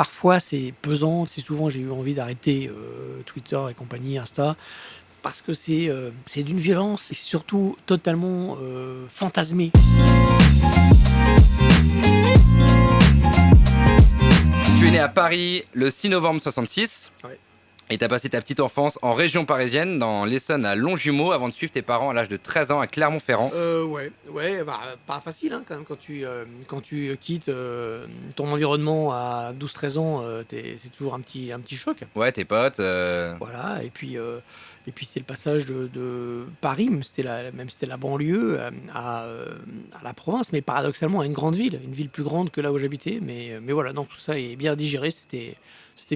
parfois c'est pesant, c'est souvent j'ai eu envie d'arrêter Twitter et compagnie, Insta, parce que c'est d'une violence et surtout totalement fantasmé. Tu es né à Paris le 6 novembre 66. Ouais. Et tu as passé ta petite enfance en région parisienne, dans l'Essonne à Longjumeau, avant de suivre tes parents à l'âge de 13 ans à Clermont-Ferrand. Ouais, bah, pas facile quand même quand tu quittes ton environnement à 12-13 ans, c'est toujours un petit choc. Ouais, tes potes. Voilà, et puis c'est le passage de Paris, même si c'était la banlieue, à la province, mais paradoxalement à une grande ville, une ville plus grande que là où j'habitais. Mais voilà, donc tout ça est bien digéré, c'était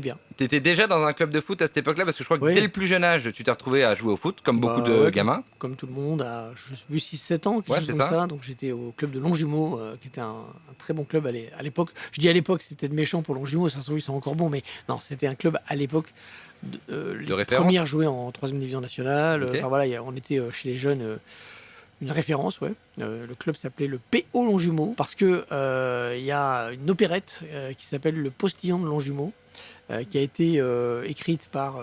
bien. T'étais déjà dans un club de foot à cette époque-là, parce que je crois que Ouais. dès le plus jeune âge, tu t'es retrouvé à jouer au foot, comme beaucoup de Ouais, gamins. comme tout le monde, à je sais plus 6-7 ans, quelque Ouais, chose c'est comme ça. ça. Donc j'étais au club de Longjumeau, qui était un très bon club à l'époque. Je dis à l'époque, c'est peut-être méchant pour Longjumeau, ça se trouve ils sont encore bons, mais non, c'était un club à l'époque l'équipe référence. première jouait en 3e division nationale. Ok. Enfin voilà, on était chez les jeunes une référence, ouais. Le club s'appelait le PO Longjumeau parce que il y a une opérette qui s'appelle Le Postillon de Longjumeau. Qui a été écrite par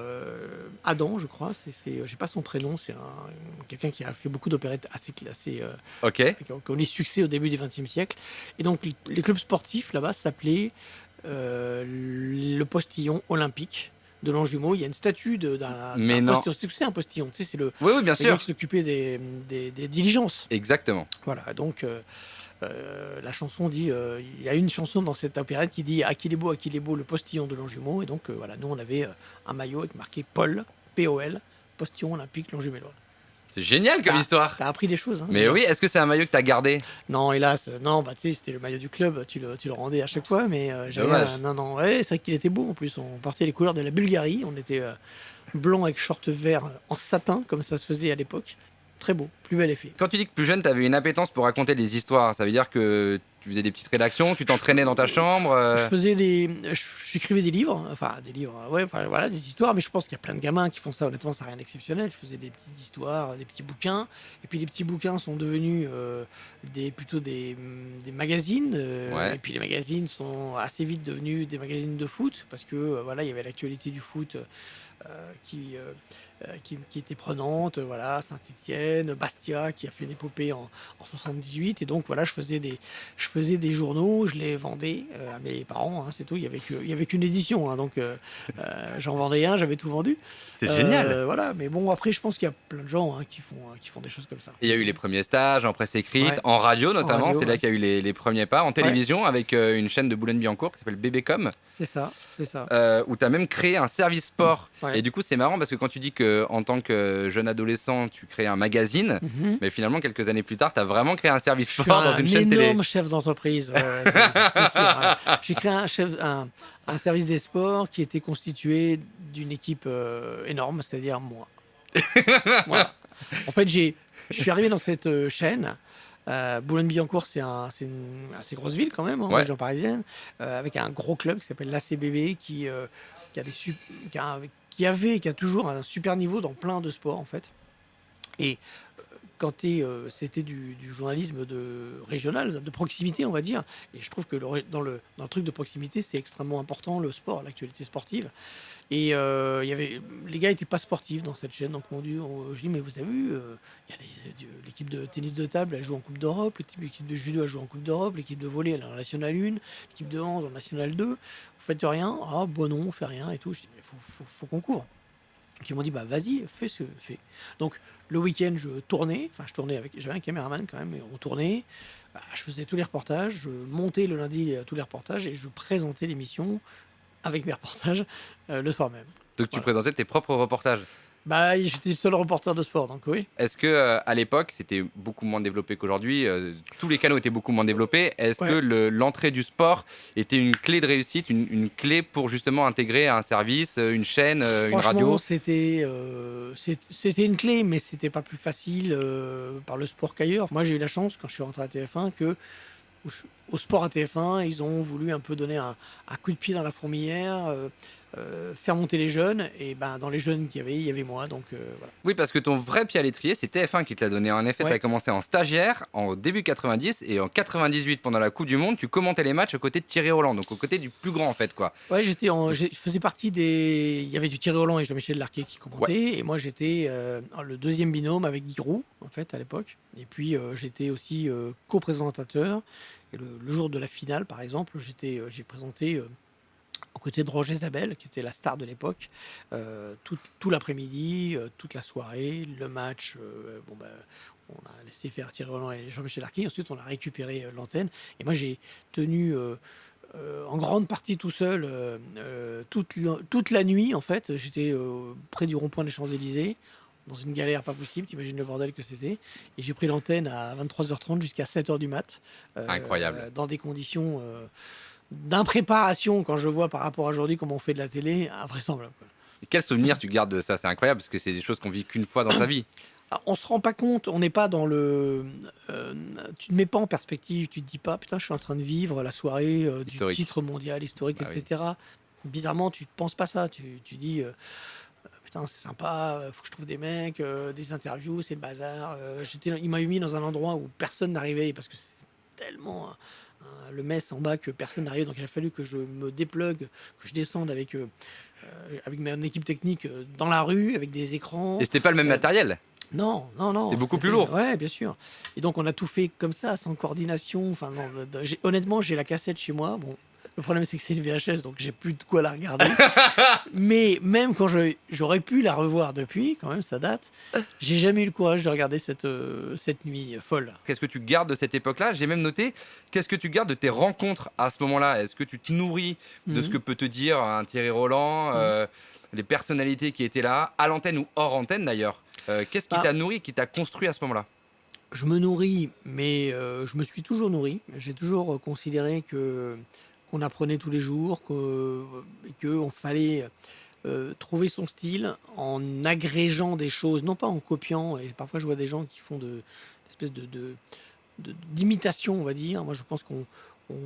Adam, je crois. J'ai pas son prénom, c'est quelqu'un qui a fait beaucoup d'opérettes assez Ok. qui ont eu succès au début du XXe siècle. Et donc les clubs sportifs là-bas s'appelaient le Postillon olympique de Longjumeau. Il y a une statue d'un postillon. C'est un postillon, tu sais, c'est Oui, bien le sûr. gars qui s'occupait des diligences. Exactement. Voilà, donc la chanson dit, il y a une chanson dans cette opérette qui dit « À qu'il est beau, le postillon de Longjumeau ». Et donc voilà, nous on avait un maillot avec marqué Paul, P-O-L, postillon olympique Longjumélois. C'est génial comme histoire. T'as appris des choses. Hein, Mais déjà. oui, est-ce que c'est un maillot que t'as gardé? Non, hélas, non, bah tu sais, c'était le maillot du club, tu le rendais à chaque fois, mais Dommage. non, ouais, c'est vrai qu'il était beau en plus, on portait les couleurs de la Bulgarie, on était blanc avec short vert en satin, comme ça se faisait à l'époque. Très beau, plus bel effet. Quand tu dis que plus jeune, t'avais une appétence pour raconter des histoires, ça veut dire que tu faisais des petites rédactions, tu t'entraînais dans ta chambre J'écrivais des livres, ouais, enfin, voilà, des histoires, mais je pense qu'il y a plein de gamins qui font ça, honnêtement, c'est rien d'exceptionnel. Je faisais des petites histoires, des petits bouquins, et puis les petits bouquins sont devenus plutôt des magazines, Ouais. et puis les magazines sont assez vite devenus des magazines de foot, parce que voilà, il y avait l'actualité du foot qui était prenante, voilà, Saint-Étienne, Bastia qui a fait une épopée en 78, et donc voilà, je faisais des journaux, je les vendais à mes parents, hein, c'est tout, il y avait qu'une édition, hein, donc j'en vendais un, j'avais tout vendu. C'est génial. Voilà, mais bon, après je pense qu'il y a plein de gens qui font des choses comme ça. Il y a eu les premiers stages en presse écrite, Ouais. en radio notamment, radio, c'est là ouais. qu'il y a eu les premiers pas, en télévision avec une chaîne de Boulogne-Billancourt qui s'appelle Bébécom, C'est ça. où tu as même créé un service sport. Ouais. Et du coup, c'est marrant parce que quand tu dis que en tant que jeune adolescent, tu crées un magazine, Mhm. mais finalement, quelques années plus tard, tu as vraiment créé un service Je suis sport dans un une chaîne télé. énorme chef d'entreprise, ouais, c'est sûr. Ouais. J'ai créé un service des sports qui était constitué d'une équipe énorme, c'est-à-dire moi. Voilà. En fait, je suis arrivé dans cette chaîne. Boulogne-Billancourt, c'est une assez grosse ville quand même, en Ouais. région parisienne, avec un gros club qui s'appelle l'ACBB, qui a toujours un super niveau dans plein de sports en fait. Et c'était du journalisme régional, de proximité, on va dire. Et je trouve que dans le truc de proximité, c'est extrêmement important, le sport, l'actualité sportive. Et les gars n'étaient pas sportifs dans cette chaîne, donc je dis, mais vous avez vu, il y a l'équipe de tennis de table, elle joue en Coupe d'Europe, l'équipe de judo, elle joue en Coupe d'Europe, l'équipe de volley, elle est en National 1, l'équipe de hand en National 2. Vous faites rien? Ah, bon, non, on fait rien et tout. Je dis, mais faut qu'on court. Qui m'ont dit bah vas-y, fais. Donc le week-end je tournais j'avais un caméraman quand même, et on tournait, je faisais tous les reportages, je montais le lundi tous les reportages et je présentais l'émission avec mes reportages le soir même. Donc tu Voilà. présentais tes propres reportages. Bah j'étais le seul reporter de sport, donc oui. Est-ce que à l'époque, c'était beaucoup moins développé qu'aujourd'hui, tous les canaux étaient beaucoup moins développés. Est-ce que l'entrée du sport était une clé de réussite, une clé pour justement intégrer un service, une chaîne, une radio? Franchement, c'était une clé, mais c'était pas plus facile par le sport qu'ailleurs. Moi, j'ai eu la chance, quand je suis rentré à TF1, que au sport à TF1, ils ont voulu un peu donner un coup de pied dans la fourmilière. faire monter les jeunes. Et ben, dans les jeunes qu'il y avait moi. Donc voilà. Oui, parce que ton vrai pied à l'étrier, c'est TF1 qui te l'a donné. En effet, tu Ouais. as commencé en stagiaire en début 90 et en 98, pendant la Coupe du Monde, tu commentais les matchs aux côtés de Thierry Roland, donc aux côtés du plus grand en fait, quoi. Ouais, Donc, je faisais partie des. Il y avait du Thierry Roland et Jean-Michel Larquet qui ouais, commentaient. Et moi, j'étais le deuxième binôme avec Guy Roux, en fait, à l'époque. Et puis, j'étais aussi co-présentateur. Et le jour de la finale, par exemple, j'ai présenté aux côtés de Roger Zabel, qui était la star de l'époque, tout l'après-midi, toute la soirée, le match. Bon, ben, on a laissé faire Thierry Roland et Jean-Michel Larquet. Ensuite, on a récupéré l'antenne. Et moi, j'ai tenu en grande partie tout seul toute la nuit. En fait, j'étais près du rond-point des Champs-Élysées, dans une galère pas possible. T'imagines le bordel que c'était. Et j'ai pris l'antenne à 23h30 jusqu'à 7h du mat, incroyable. dans des conditions d'impréparation. Quand je vois par rapport à aujourd'hui comment on fait de la télé, invraisemblable, quoi. Et quel souvenir tu gardes de ça? C'est incroyable parce que c'est des choses qu'on vit qu'une fois dans sa vie. Alors, on se rend pas compte, on n'est pas dans le. Tu ne mets pas en perspective, tu te dis pas, putain, je suis en train de vivre la soirée du Historique. titre mondial, historique, Bah oui. etc. Bizarrement, tu ne penses pas ça. Tu dis, putain, c'est sympa, faut que je trouve des mecs, des interviews, c'est le bazar. Il m'a mis dans un endroit où personne n'arrivait parce que c'est tellement le mess en bas que personne n'arrive. Donc il a fallu que je me déplugue, que je descende avec mon équipe technique dans la rue, avec des écrans. Et c'était pas le même Euh, matériel. non, non, non. C'était beaucoup plus lourd. Ouais, bien sûr. Et donc, on a tout fait comme ça, sans coordination. Enfin, non, honnêtement, j'ai la cassette chez moi. Bon, le problème, c'est que c'est une VHS, donc j'ai plus de quoi la regarder. Mais même quand j'aurais pu la revoir depuis, quand même, ça date, j'ai jamais eu le courage de regarder cette nuit folle. Qu'est-ce que tu gardes de cette époque-là? J'ai même noté, qu'est-ce que tu gardes de tes rencontres à ce moment-là? Est-ce que tu te nourris de ce Mhm. que peut te dire un Thierry Roland, Mhm. les personnalités qui étaient là, à l'antenne ou hors antenne d'ailleurs? Qu'est-ce qui Bah, t'a nourri, qui t'a construit à ce moment-là? je me nourris, mais je me suis toujours nourri. J'ai toujours considéré qu'on apprenait tous les jours, et qu'on fallait trouver son style en agrégeant des choses, non pas en copiant. Et parfois, je vois des gens qui font espèce d'imitation, on va dire. Moi, je pense qu'on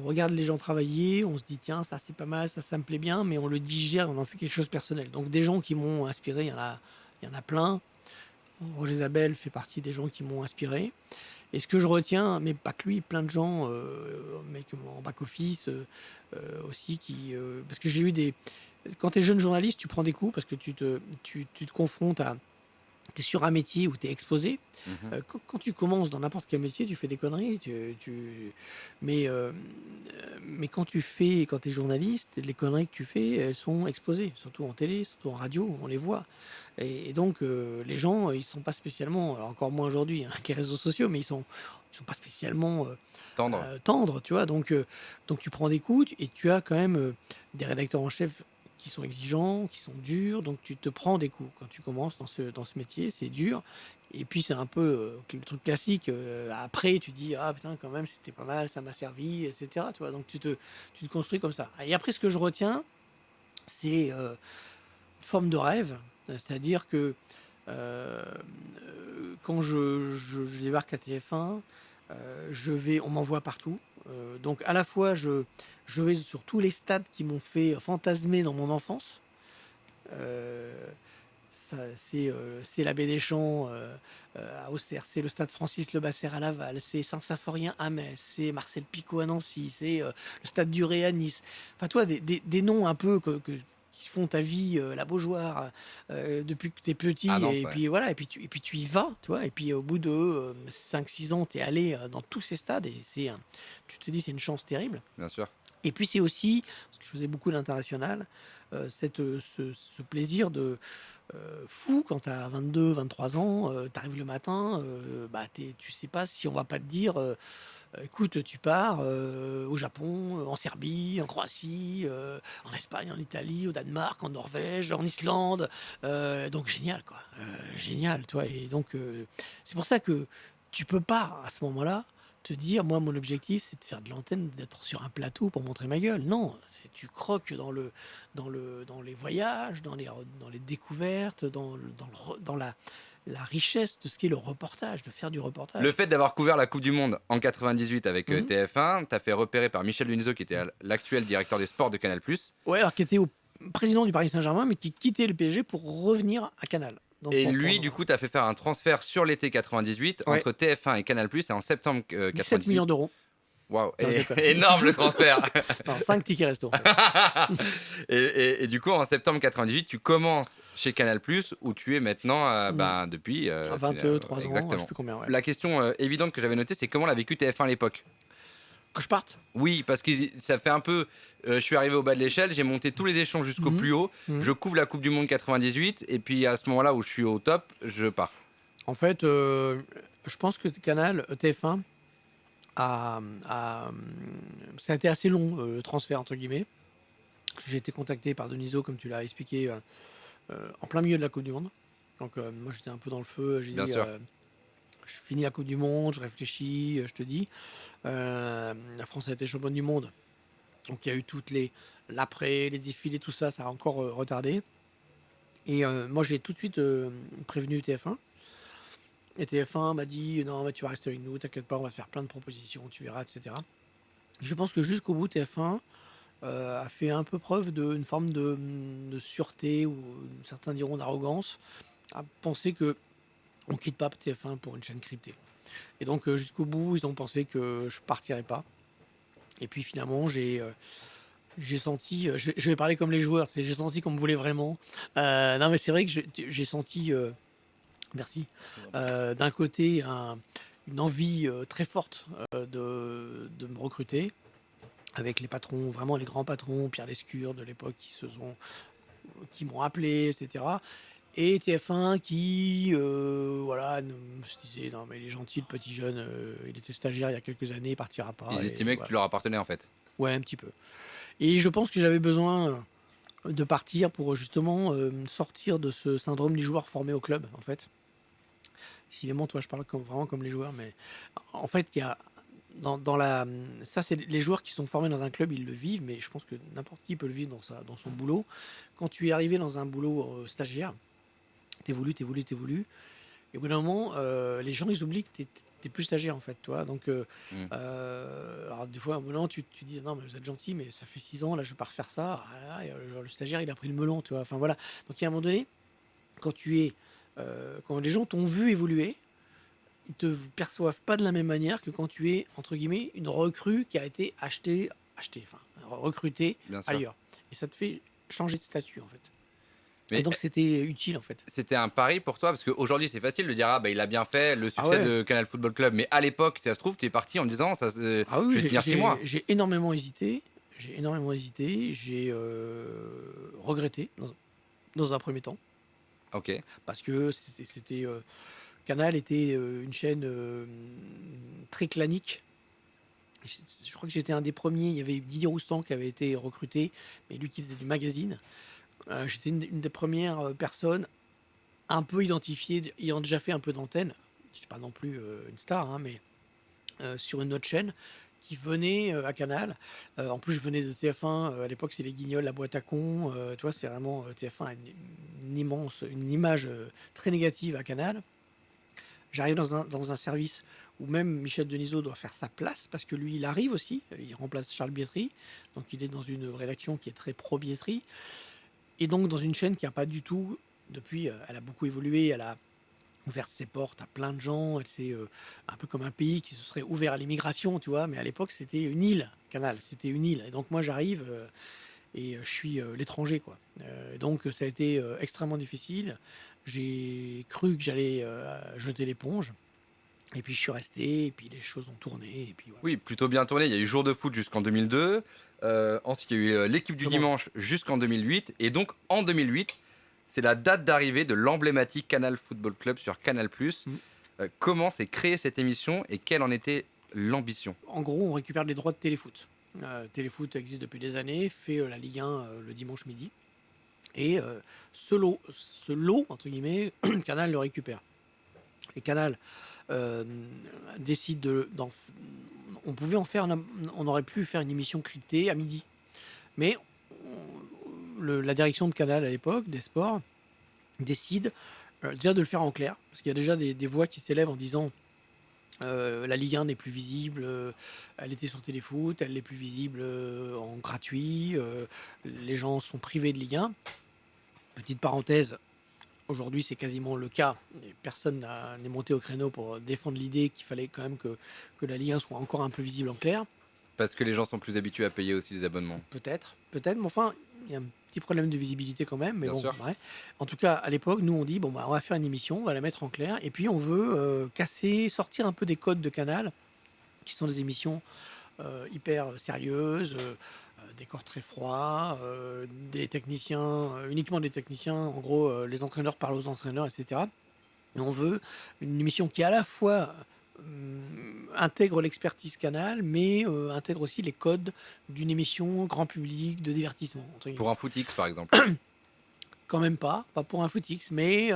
regarde les gens travailler, on se dit, tiens, ça c'est pas mal, ça me plaît bien, mais on le digère, on en fait quelque chose de personnel. Donc, des gens qui m'ont inspiré, il y en a plein. Roger Zabel fait partie des gens qui m'ont inspiré. Et ce que je retiens, mais pas que lui, plein de gens, mecs en back-office aussi, parce que j'ai eu des. Quand tu es jeune journaliste, tu prends des coups parce que tu te confrontes à. Tu es sur un métier où tu es exposé. Mhm. Quand tu commences dans n'importe quel métier, tu fais des conneries. Mais, quand tu es journaliste, les conneries que tu fais, elles sont exposées, surtout en télé, surtout en radio, on les voit. Et donc, les gens, ils sont pas spécialement, alors encore moins aujourd'hui, hein, avec les réseaux sociaux, mais ils sont pas spécialement Tendre. tendres, tu vois. Donc tu prends des coups et tu as quand même des rédacteurs en chef qui sont exigeants, qui sont durs, donc tu te prends des coups quand tu commences dans ce métier, c'est dur. Et puis c'est un peu le truc classique. Après, tu dis ah putain quand même c'était pas mal, ça m'a servi, etc. Tu vois, donc tu te construis comme ça. Et après, ce que je retiens, c'est une forme de rêve, c'est-à-dire que quand je débarque à TF1, on m'envoie partout. Donc à la fois je vais sur tous les stades qui m'ont fait fantasmer dans mon enfance. Euh, c'est la Baie des Champs à Auxerre, c'est le stade Francis Le Basser à Laval, c'est Saint-Symphorien à Metz, c'est Marcel Picot à Nancy, c'est le stade du Ré à Nice. Enfin, toi, des noms un peu qui font ta vie, la Beaujoire, depuis que tu es À petit, Nantes, et ouais, puis voilà, et puis tu y vas, tu vois, et puis au bout de 5-6 ans, tu es allé dans tous ces stades, et tu te dis, c'est une chance terrible. bien sûr. Et puis c'est aussi, parce que je faisais beaucoup d'international, ce plaisir de fou quand tu as 22, 23 ans, tu arrives le matin, bah, tu sais pas si on va pas te dire, écoute, tu pars au Japon, en Serbie, en Croatie, en Espagne, en Italie, au Danemark, en Norvège, en Islande. Donc génial, quoi. Génial, toi. Et donc c'est pour ça que tu peux pas, à ce moment-là, te dire, moi, mon objectif, c'est de faire de l'antenne, d'être sur un plateau pour montrer ma gueule. Non, tu croques dans les voyages, dans les découvertes, dans la richesse de ce qu'est le reportage, de faire du Le reportage. fait d'avoir couvert la Coupe du Monde en 98 avec Mhm. TF1, t'as fait repérer par Michel Denisot, qui était l'actuel directeur des sports de Canal+. Ouais, alors qui était président du Paris Saint-Germain, mais qui quittait le PSG pour revenir à Canal. Donc, Et pour lui, du coup, tu as fait faire un transfert sur l'été 98 ouais, entre TF1 et Canal+, et en septembre 17 millions 98. d'euros. Waouh, Non, je déconne. énorme le transfert. Non, 5 tickets resto, en fait. Et du coup, en septembre 98, tu commences chez Canal+, où tu es maintenant, depuis... À 23 ans, je sais exactement. plus combien, ouais. La question évidente que j'avais notée, c'est comment l'a vécu TF1 à l'époque? Que je parte. Oui, parce que ça fait un peu... je suis arrivé au bas de l'échelle, j'ai monté tous les échelons jusqu'au Mhm. plus haut, Mhm. je couvre la Coupe du Monde 98, et puis à ce moment-là où je suis au top, je pars. En fait, je pense que Canal, TF1, ça a été assez long, le transfert, entre guillemets. J'ai été contacté par Deniso, comme tu l'as expliqué, en plein milieu de la Coupe du Monde. Donc, moi, j'étais un peu dans le feu. J'ai Bien dit, sûr. je finis la Coupe du Monde, je réfléchis, je te dis. La France a été championne du monde. Donc, il y a eu l'après, les défilés, tout ça, ça a encore retardé. Et moi, j'ai tout de suite prévenu TF1. Et TF1 m'a dit, non, mais tu vas rester avec nous, t'inquiète pas, on va te faire plein de propositions, tu verras, etc. Je pense que jusqu'au bout, TF1 a fait un peu preuve d'une forme de sûreté, ou certains diront d'arrogance, à penser que on quitte pas TF1 pour une chaîne cryptée. Et donc jusqu'au bout, ils ont pensé que je partirais pas. Et puis finalement, j'ai senti, je vais parler comme les joueurs, j'ai senti qu'on me voulait vraiment. Non, mais c'est vrai que j'ai senti, merci, d'un côté une envie très forte de me recruter, avec les patrons, vraiment les grands patrons, Pierre Lescure de l'époque, qui m'ont appelé, etc. Et TF1 qui, voilà, se disait, non mais il est gentil le petit jeune, il était stagiaire il y a quelques années, il partira pas. Ils Et estimaient que voilà. tu leur appartenais en fait. Ouais, un petit peu. Et je pense que j'avais besoin de partir pour justement sortir de ce syndrome du joueur formé au club, en fait. Décidément, toi, je parle vraiment comme les joueurs, mais en fait, il y a ça, c'est les joueurs qui sont formés dans un club, ils le vivent, mais je pense que n'importe qui peut le vivre dans son boulot. Quand tu es arrivé dans un boulot stagiaire, t'évolues, et au bout d'un moment, les gens, ils oublient que t'es plus stagiaire, en fait, toi. Donc, Mm. alors des fois, à un moment, tu dis, non, mais vous êtes gentil, mais ça fait 6 ans, là, je vais pas refaire ça. Ah, et, genre, le stagiaire, il a pris le melon, tu vois. Enfin, voilà. Donc, il y a un moment donné, quand les gens t'ont vu évoluer, ils te perçoivent pas de la même manière que quand tu es, entre guillemets, une recrue qui a été recrutée Bien sûr. ailleurs. Et ça te fait changer de statut, en fait. Et Mais donc, c'était utile, en fait. c'était un pari pour toi, parce qu'aujourd'hui c'est facile de dire ah bah il a bien fait le Ah succès ouais. de Canal Football Club, mais à l'époque, si ça se trouve, tu es parti en disant ça, Ah oui, je vais tenir 6 mois. j'ai énormément hésité. J'ai regretté dans un premier temps. Ok, Parce que Canal était une chaîne très clanique. Je crois que j'étais un des premiers. Il y avait Didier Roustan qui avait été recruté, mais lui qui faisait du magazine. J'étais une des premières personnes un peu identifiées, ayant déjà fait un peu d'antenne. Je ne suis pas non plus une star, hein, mais sur une autre chaîne qui venait à Canal. En plus, je venais de TF1. À l'époque, c'est les Guignols, la boîte à cons. Tu vois, c'est vraiment TF1 a une image très négative à Canal. J'arrive dans un service où même Michel Denisot doit faire sa place parce que lui, il arrive aussi. Il remplace Charles Bietri. Donc, il est dans une rédaction qui est très pro-Bietri. Et donc, dans une chaîne qui n'a pas du tout. Depuis, elle a beaucoup évolué. Elle a ouvert ses portes à plein de gens. C'est un peu comme un pays qui se serait ouvert à l'immigration, tu vois. Mais à l'époque, c'était une île, Canal. C'était une île. Et donc, moi, j'arrive et je suis l'étranger, quoi. Donc, ça a été extrêmement difficile. J'ai cru que j'allais jeter l'éponge. Et puis, je suis resté. Et puis, les choses ont tourné. Et puis, voilà. oui, plutôt bien tourné. Il y a eu Jour de foot jusqu'en 2002. Ensuite, il y a eu l'équipe du Comment dimanche jusqu'en 2008. Et donc en 2008, c'est la date d'arrivée de l'emblématique Canal Football Club sur Canal+. Mm. Comment s'est créée cette émission et quelle en était l'ambition? En gros, on récupère les droits de Téléfoot. Téléfoot existe depuis des années, fait la Ligue 1 le dimanche midi. Et ce lot, entre guillemets, Canal le récupère. Et Canal décide on pouvait en faire, on aurait pu faire une émission cryptée à midi. Mais la direction de Canal à l'époque, des sports, décide déjà de le faire en clair. Parce qu'il y a déjà des voix qui s'élèvent en disant La Ligue 1 n'est plus visible, elle était sur Téléfoot, elle n'est plus visible en gratuit, les gens sont privés de Ligue 1. Petite parenthèse, aujourd'hui c'est quasiment le cas, et personne n'est monté au créneau pour défendre l'idée qu'il fallait quand même que la Ligue 1 soit encore un peu visible en clair. Parce que les gens sont plus habitués à payer aussi les abonnements. Peut-être, mais enfin, il y a un petit problème de visibilité quand même, mais Bien bon, sûr. ouais. En tout cas, à l'époque, nous on dit, bon, bah, on va faire une émission, on va la mettre en clair, et puis on veut sortir un peu des codes de Canal, qui sont des émissions hyper sérieuses, des corps très froids, des techniciens, uniquement des techniciens, en gros, les entraîneurs parlent aux entraîneurs, etc. Et on veut une émission qui à la fois intègre l'expertise Canal, mais intègre aussi les codes d'une émission grand public de divertissement. Entre guillemets. Pour un footix, par exemple. Quand même pas pour un footix, mais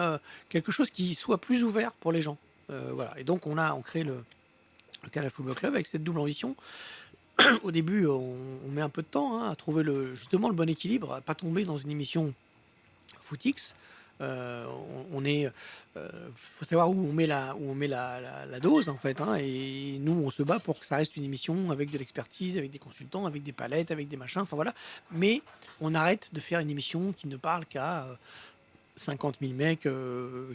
quelque chose qui soit plus ouvert pour les gens. Voilà. Et donc on crée le Canal Football Club avec cette double ambition. Au début, on met un peu de temps à trouver justement le bon équilibre, à pas tomber dans une émission footix. Faut savoir où on met la dose en fait, et nous on se bat pour que ça reste une émission avec de l'expertise, avec des consultants, avec des palettes, avec des machins, enfin voilà. Mais on arrête de faire une émission qui ne parle qu'à 50 000 mecs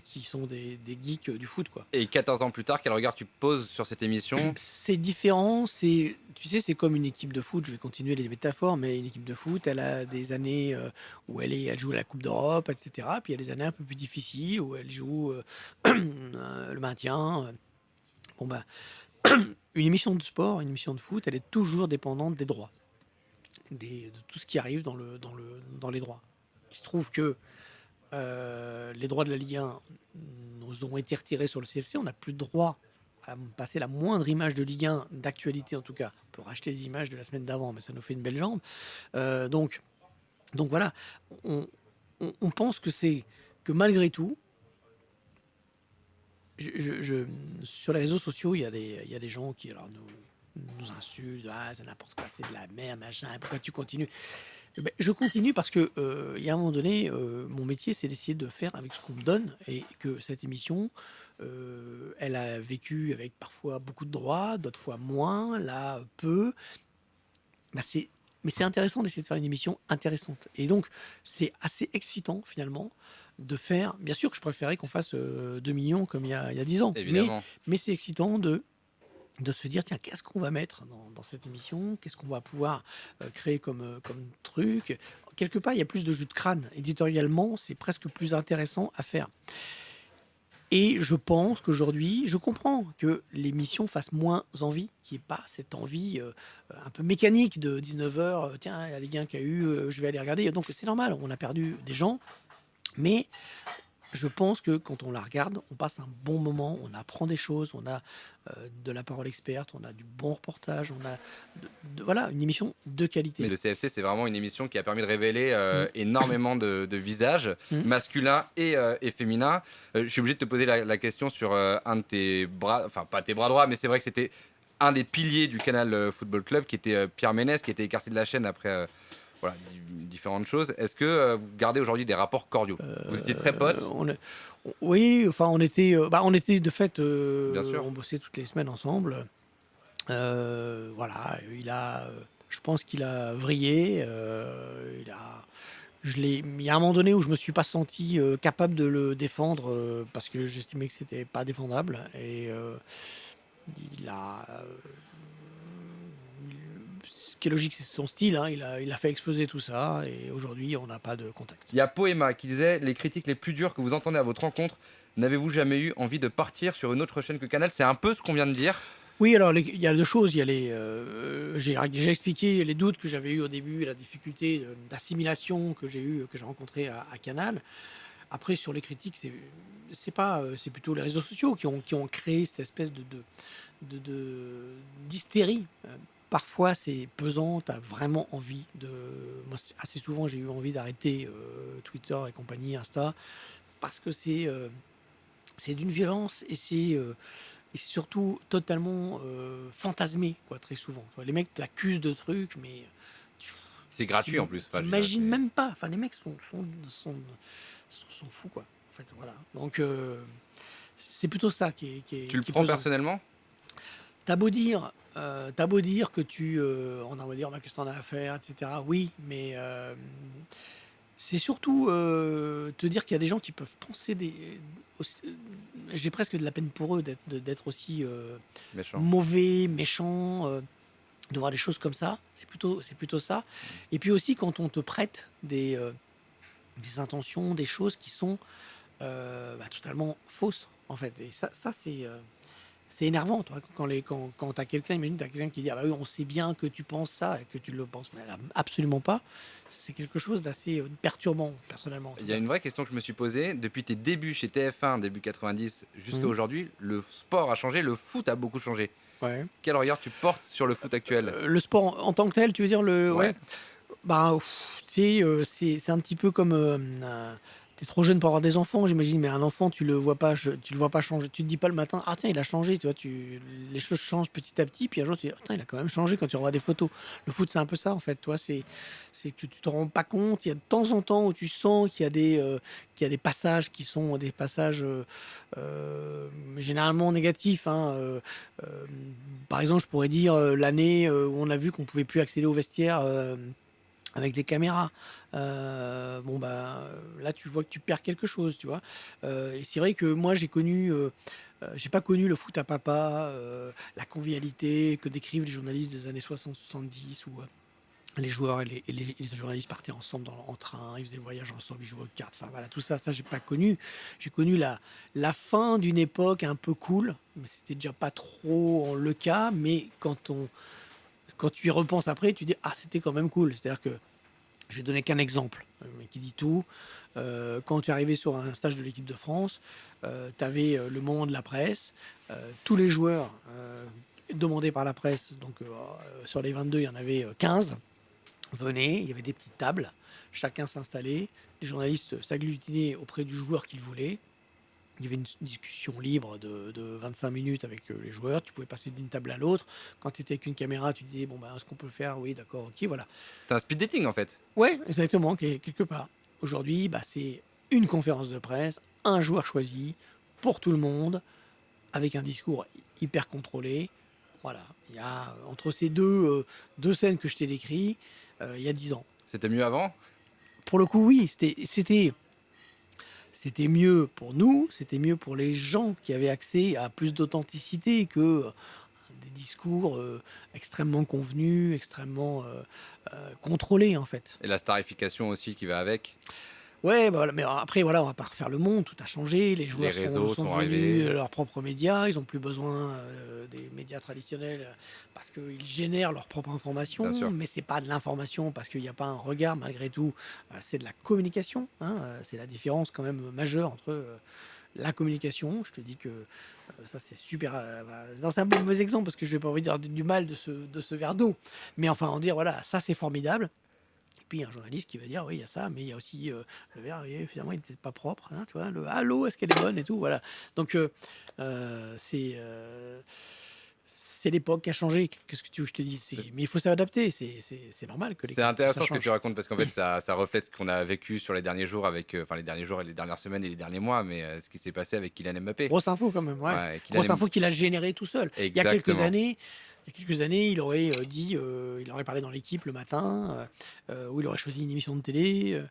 qui sont des geeks du foot, quoi. Et 14 ans plus tard, quel regard tu poses sur cette émission? C'est différent, tu sais, c'est comme une équipe de foot, je vais continuer les métaphores, mais une équipe de foot, elle a des années où elle joue à la Coupe d'Europe, etc. Puis il y a des années un peu plus difficiles où elle joue le maintien. Bon, bah, une émission de sport, une émission de foot, elle est toujours dépendante des droits, de tout ce qui arrive dans les droits. Il se trouve que les droits de la Ligue 1 nous ont été retirés sur le CFC. On n'a plus de droit à passer la moindre image de Ligue 1, d'actualité en tout cas. On peut racheter des images de la semaine d'avant, mais ça nous fait une belle jambe. Donc voilà, on pense que malgré tout, sur les réseaux sociaux, il y a des gens qui alors, nous insultent, c'est n'importe quoi, c'est de la merde, machin, pourquoi tu continues? Ben, je continue parce que il y a un moment donné, mon métier, c'est d'essayer de faire avec ce qu'on me donne, et que cette émission, elle a vécu avec parfois beaucoup de droits, d'autres fois moins, là peu. Ben, mais c'est intéressant d'essayer de faire une émission intéressante. Et donc, c'est assez excitant finalement de faire. Bien sûr que je préférais qu'on fasse 2 millions comme il y a 10 ans, Évidemment. mais c'est excitant de se dire, tiens, qu'est-ce qu'on va mettre dans cette émission? Qu'est-ce qu'on va pouvoir créer comme truc? Quelque part, il y a plus de jus de crâne. Éditorialement, c'est presque plus intéressant à faire. Et je pense qu'aujourd'hui, je comprends que l'émission fasse moins envie, qu'il n'y ait pas cette envie un peu mécanique de 19h, tiens, il y a les gains qu'il y a eu, je vais aller regarder. Donc c'est normal, on a perdu des gens, mais je pense que quand on la regarde, on passe un bon moment, on apprend des choses, on a de la parole experte, on a du bon reportage, on a voilà, une émission de qualité. Mais le CFC, c'est vraiment une émission qui a permis de révéler énormément de visages masculins et féminins. Je suis obligé de te poser la question sur un de tes bras, enfin pas tes bras droits, mais c'est vrai que c'était un des piliers du Canal Football Club, qui était Pierre Ménès, qui était écarté de la chaîne après voilà, différentes choses. Est-ce que vous gardez aujourd'hui des rapports cordiaux? Vous étiez très potes? Oui, enfin on était de fait, Bien sûr. on bossait toutes les semaines ensemble. Voilà, je pense qu'il a vrillé. Il y a un moment donné où je me suis pas senti capable de le défendre parce que j'estimais que c'était pas défendable. Et il a, ce qui est logique, c'est son style. Il a fait exploser tout ça, et aujourd'hui, on n'a pas de contact. Il y a Poema qui disait: les critiques les plus dures que vous entendez à votre rencontre, n'avez-vous jamais eu envie de partir sur une autre chaîne que Canal? C'est un peu ce qu'on vient de dire. Oui, alors il y a deux choses. Il y a j'ai expliqué les doutes que j'avais eu au début et la difficulté d'assimilation que j'ai rencontré à Canal. Après, sur les critiques, c'est plutôt les réseaux sociaux qui ont créé cette espèce d'hystérie. Parfois, c'est pesant, tu as vraiment envie de. Moi, assez souvent, j'ai eu envie d'arrêter Twitter et compagnie, Insta, parce que c'est d'une violence, et c'est surtout totalement fantasmé, quoi, très souvent. Les mecs t'accusent de trucs, mais C'est gratuit en plus. Enfin, je veux dire, t'imagines même pas. Enfin, les mecs sont fous, quoi. En fait, voilà. Donc, c'est plutôt ça qui est tu le qui est prends pesant. personnellement? t'as beau dire que on va dire: «Bah, qu'est-ce que tu en as à faire?» et cetera. Oui, mais c'est surtout, te dire qu'il y a des gens qui peuvent penser aussi j'ai presque de la peine pour eux d'être aussi, Méchant. mauvais, méchants, de voir des choses comme ça. C'est plutôt ça et puis aussi quand on te prête des intentions, des choses qui sont, totalement fausses, en fait et ça c'est énervant, toi, quand tu as quelqu'un, imagine, tu as quelqu'un qui dit: «Ah bah oui, on sait bien que tu penses ça et que tu le penses, mais absolument pas». C'est quelque chose d'assez, perturbant, personnellement, en Il tout y a cas. une vraie question que je me suis posée. Depuis tes débuts chez TF1, début 90, jusqu'à Mmh. aujourd'hui, le sport a changé, le foot a beaucoup changé. Ouais. Quel regard tu portes sur le foot actuel? Le sport en tant que tel, tu veux dire le ouais? Ouais, Bah, c'est un petit peu comme, tu trop jeune pour avoir des enfants, j'imagine, mais un enfant, tu le vois pas changer. Tu te dis pas le matin: «Ah tiens, il a changé», tu vois? Les choses changent petit à petit, puis un jour tu dis: «Attends, il a quand même changé», quand tu revois des photos. Le foot, c'est un peu ça, en fait, tu vois? C'est que tu te rends pas compte. Il y a de temps en temps où tu sens qu'il y a des passages qui sont des passages, généralement négatifs, hein, par exemple, je pourrais dire, l'année, où on a vu qu'on pouvait plus accéder au vestiaire, avec les caméras. Bon, bah, là, tu vois que tu perds quelque chose, tu vois? Et c'est vrai que moi, j'ai pas connu le foot à papa, la convivialité que décrivent les journalistes des années 60-70 où, les joueurs et les journalistes partaient ensemble en train, ils faisaient le voyage ensemble, ils jouaient aux cartes, enfin voilà, tout ça, j'ai pas connu. J'ai connu la fin d'une époque un peu cool, mais c'était déjà pas trop le cas, mais quand tu y repenses après, tu dis: «Ah, c'était quand même cool». C'est-à-dire que je vais donner qu'un exemple, mais qui dit tout. Quand tu es arrivé sur un stage de l'équipe de France, tu avais, le moment de la presse, tous les joueurs, demandés par la presse, donc sur les 22, il y en avait, 15, venaient, il y avait des petites tables, chacun s'installait, les journalistes s'agglutinaient auprès du joueur qu'ils voulaient. Il y avait une discussion libre de 25 minutes avec, les joueurs, tu pouvais passer d'une table à l'autre. Quand tu étais avec une caméra, tu disais: «Bon, ben, est-ce qu'on peut le faire? Oui, d'accord, OK», voilà. c'est un speed dating en fait. Ouais, exactement, quelque part. Aujourd'hui, bah, c'est une conférence de presse, un joueur choisi pour tout le monde, avec un discours hyper contrôlé. Voilà, il y a entre ces 2 scènes que je t'ai décrit, il y a 10 ans. C'était mieux avant? Pour le coup, oui, c'était mieux pour nous, c'était mieux pour les gens qui avaient accès à plus d'authenticité que, des discours, extrêmement convenus, extrêmement, contrôlés, en fait. Et la starification aussi qui va avec. Ouais, bah, voilà, mais après voilà, on va pas refaire le monde, tout a changé, les Les joueurs sont réseaux sont sont devenus, arrivés. leurs propres médias, ils ont plus besoin, des médias traditionnels, parce qu'ils génèrent leur propre Bien information, sûr. mais c'est pas de l'information parce qu'il y a pas un regard malgré tout, c'est de la communication, hein, c'est la différence quand même majeure entre, la communication. Je te dis que, ça c'est super, non, c'est un peu mauvais exemple parce que je vais pas envie de dire du mal de ce verre d'eau, mais enfin en dire voilà, ça c'est formidable et puis un journaliste qui va dire: «Oui, il y a ça, mais il y a aussi, le verre, oui, finalement, il est peut-être pas propre, hein», tu vois? Le: «Ah, l'eau, est-ce qu'elle est bonne?» et tout, voilà. Donc c'est l'époque qui a changé. Qu'est-ce que tu veux que je te dise? Mais il faut s'adapter, c'est normal C'est que ça intéressant ce que tu change. racontes parce qu'en fait, ça reflète ce qu'on a vécu sur les derniers jours avec, enfin les derniers jours et les dernières semaines et les derniers mois, mais ce qui s'est passé avec Kylian Mbappé. Grosse info quand même, ouais. Ouais, Grosse info qu'il a générée tout seul. Il y a quelques exactement. années il y a quelques années, il aurait parlé dans l'équipe le matin, ou il aurait choisi une émission de télé,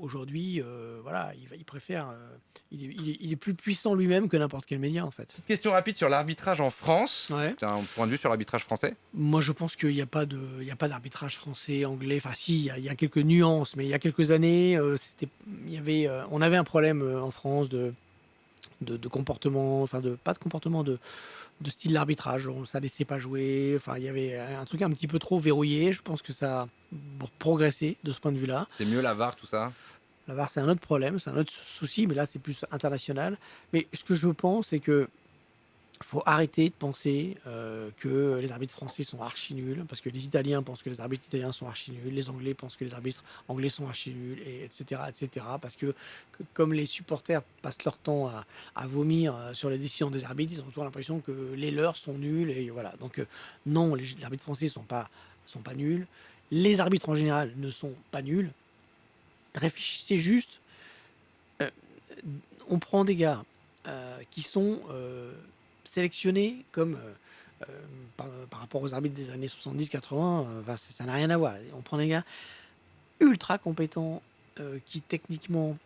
aujourd'hui, voilà, il préfère, il est plus puissant lui-même que n'importe quel média, en fait. Petite question rapide sur l'arbitrage en France. Ouais. Tu as un point de vue sur l'arbitrage français? Moi, je pense qu'il y a pas d'arbitrage français, anglais, enfin si, il y a quelques nuances, mais il y a quelques années, on avait un problème, en France de comportement, enfin de pas de comportement, de style d'arbitrage. Ça laissait pas jouer. Enfin, il y avait un truc un petit peu trop verrouillé. Je pense que ça a progressé de ce point de vue-là. C'est mieux la VAR, tout ça? La VAR, c'est un autre problème, c'est un autre souci, mais là, c'est plus international. Mais ce que je pense, c'est que faut arrêter de penser que les arbitres français sont archi nuls, parce que les Italiens pensent que les arbitres italiens sont archi nuls, les Anglais pensent que les arbitres anglais sont archi nuls, etc., parce que comme les supporters passent leur temps à vomir sur les décisions des arbitres, ils ont toujours l'impression que les leurs sont nuls, et voilà. Donc non, les arbitres français sont pas nuls, les arbitres en général ne sont pas nuls. Réfléchissez juste, euh, on prend des gars qui sont sélectionnés comme par rapport aux arbitres des années 70-80, ça n'a rien à voir. On prend des gars ultra compétents qui techniquement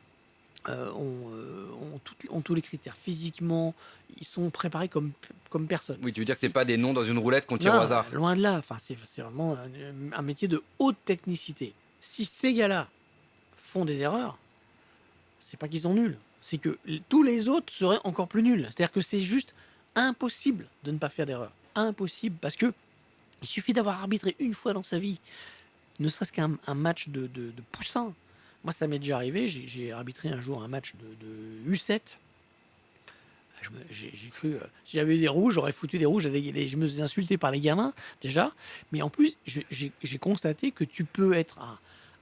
ont tous les critères. Physiquement, ils sont préparés comme personne. Oui, tu veux dire que c'est pas des noms dans une roulette qu'on tire au hasard. Loin de là. Enfin, c'est vraiment un métier de haute technicité. Si ces gars-là font des erreurs, c'est pas qu'ils sont nuls, c'est que tous les autres seraient encore plus nuls. C'est-à-dire que c'est juste impossible de ne pas faire d'erreur. Impossible, parce que il suffit d'avoir arbitré une fois dans sa vie, ne serait-ce qu'un match de poussin. Moi, ça m'est déjà arrivé, j'ai arbitré un jour un match de U7. J'ai cru, si j'avais eu des rouges, j'aurais foutu des rouges. Je me faisais insulter par les gamins, déjà. Mais en plus, j'ai constaté que tu peux être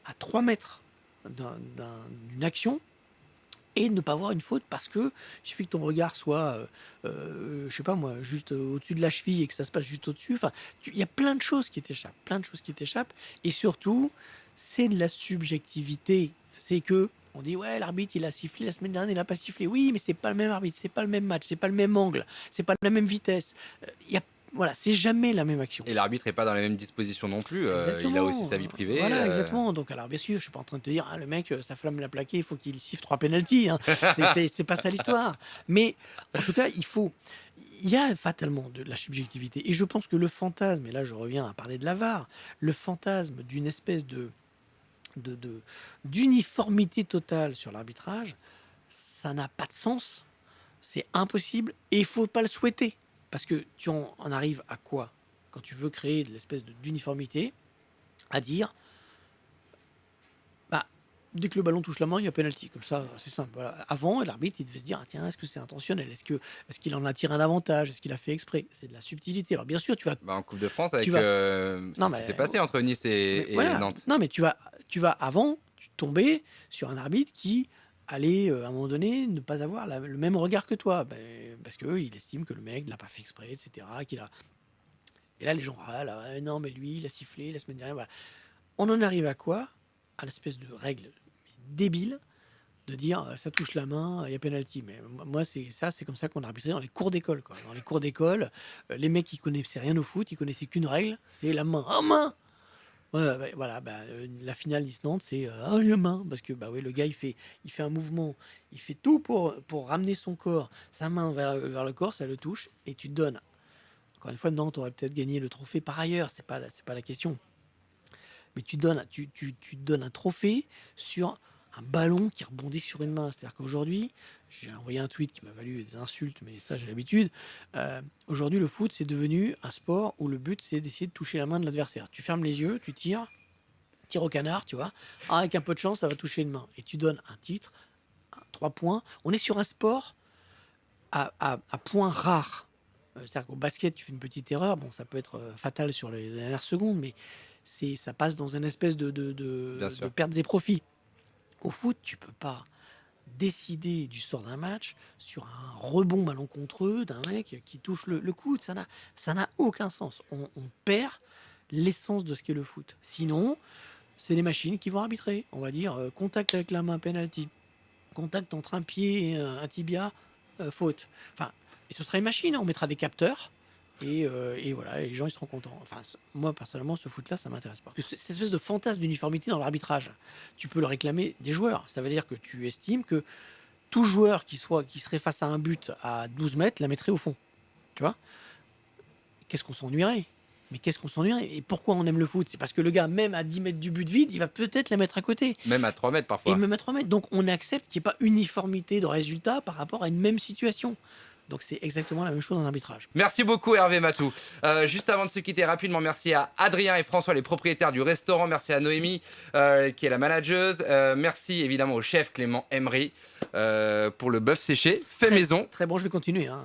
à 3 mètres d'une action et ne pas voir une faute parce que il suffit que ton regard soit, je sais pas moi, juste au-dessus de la cheville et que ça se passe juste au-dessus. Enfin, il y a plein de choses qui t'échappent. Et surtout, c'est de la subjectivité. C'est que on dit ouais, l'arbitre il a sifflé la semaine dernière, il n'a pas sifflé. Oui, mais c'est pas le même arbitre, c'est pas le même match, c'est pas le même angle, c'est pas la même vitesse. Voilà, c'est jamais la même action. Et l'arbitre n'est pas dans les mêmes dispositions non plus. Il a aussi sa vie privée. Voilà, exactement. Donc, alors, bien sûr, je suis pas en train de te dire, le mec, sa flamme l'a plaqué, il faut qu'il siffle 3 pénaltys. Hein. C'est pas ça l'histoire. Mais en tout cas, il y a fatalement de la subjectivité. Et je pense que le fantasme, et là, je reviens à parler de la VAR, le fantasme d'une espèce d'uniformité totale sur l'arbitrage, ça n'a pas de sens. C'est impossible et il faut pas le souhaiter. Parce que tu en arrives à quoi quand tu veux créer de l'espèce d'uniformité, à dire, bah, dès que le ballon touche la main, il y a pénalty. Comme ça, c'est simple. Voilà. Avant, l'arbitre, il devait se dire, ah, tiens, est-ce que c'est intentionnel? Est-ce qu'il en a tiré un avantage? Est-ce qu'il a fait exprès? C'est de la subtilité. Alors bien sûr, tu vas... En Coupe de France, avec Non, ce qui s'est passé entre Nice et voilà. Nantes. Non, mais tu vas avant tomber sur un arbitre qui allait, à un moment donné, ne pas avoir le même regard que toi. Parce qu'il estime que le mec ne l'a pas fait exprès, etc. Et là, les gens, non, mais lui, il a sifflé la semaine dernière. Voilà. On en arrive à quoi? À l'espèce de règle débile de dire ça touche la main, il y a pénalty. Mais moi, c'est comme ça qu'on arbitrait dans les cours d'école. Dans les cours d'école, les mecs, ils connaissaient rien au foot, ils connaissaient qu'une règle, c'est la main. Oh, main! Voilà, la finale Nice-Nantes, c'est il y a main. Parce que le gars, il fait un mouvement, il fait tout pour ramener son corps, sa main vers le corps, ça le touche, et tu te donnes. Encore une fois, Nantes aurait peut-être gagné le trophée par ailleurs, c'est pas la question. Mais tu donnes un trophée sur un ballon qui rebondit sur une main. C'est-à-dire qu'aujourd'hui, j'ai envoyé un tweet qui m'a valu des insultes, mais ça j'ai l'habitude. Aujourd'hui, le foot, c'est devenu un sport où le but, c'est d'essayer de toucher la main de l'adversaire. Tu fermes les yeux, tu tire au canard, tu vois. Avec un peu de chance, ça va toucher une main. Et tu donnes un titre, 3 points. On est sur un sport à points rares. C'est-à-dire qu'au basket, tu fais une petite erreur, bon, ça peut être fatal sur les dernières secondes, mais ça passe dans une espèce de pertes et profits. Au foot, tu peux pas décider du sort d'un match sur un rebond malencontreux d'un mec qui touche le coude. Ça n'a aucun sens. On perd l'essence de ce qu'est le foot. Sinon, c'est les machines qui vont arbitrer. On va dire contact avec la main, penalty. Contact entre un pied et un tibia, faute. Enfin, et ce sera une machine, on mettra des capteurs et voilà, et les gens ils seront contents. Enfin, moi personnellement, ce foot-là, ça m'intéresse pas. Parce que cette espèce de fantasme d'uniformité dans l'arbitrage, tu peux le réclamer des joueurs. Ça veut dire que tu estimes que tout joueur qui serait face à un but à 12 mètres la mettrait au fond. Tu vois? Qu'est-ce qu'on s'ennuierait? Mais qu'est-ce qu'on s'ennuierait? Et pourquoi on aime le foot? C'est parce que le gars, même à 10 mètres du but vide, il va peut-être la mettre à côté. Même à 3 mètres parfois. Et même à 3 mètres. Donc on accepte qu'il n'y ait pas uniformité de résultat par rapport à une même situation. Donc c'est exactement la même chose en arbitrage. Merci beaucoup Hervé Matou. Juste avant de se quitter rapidement, merci à Adrien et François, les propriétaires du restaurant. Merci à Noémie, qui est la manageuse. Merci évidemment au chef Clément Emery pour le bœuf séché, fait maison. Très bon, je vais continuer. Hein.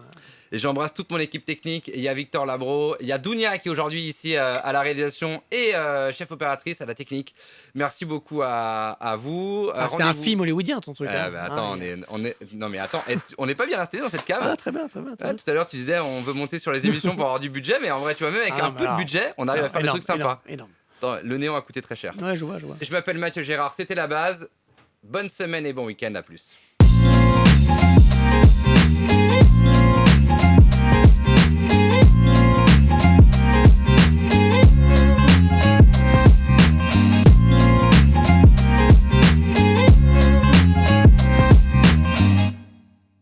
Et j'embrasse toute mon équipe technique. Il y a Victor Labro, il y a Dounia qui est aujourd'hui ici à la réalisation et chef opératrice à la technique. Merci beaucoup à vous. C'est un film hollywoodien ton truc. Attends, non mais attends, on n'est pas bien installé dans cette cave. Très bien. Tout à l'heure tu disais on veut monter sur les émissions pour avoir du budget, mais en vrai tu vois même avec un peu de budget, on arrive à faire des trucs sympas. Énorme. Attends, le néon a coûté très cher. Ouais, je vois. Je m'appelle Mathieu Gérard, c'était la base. Bonne semaine et bon week-end, à plus.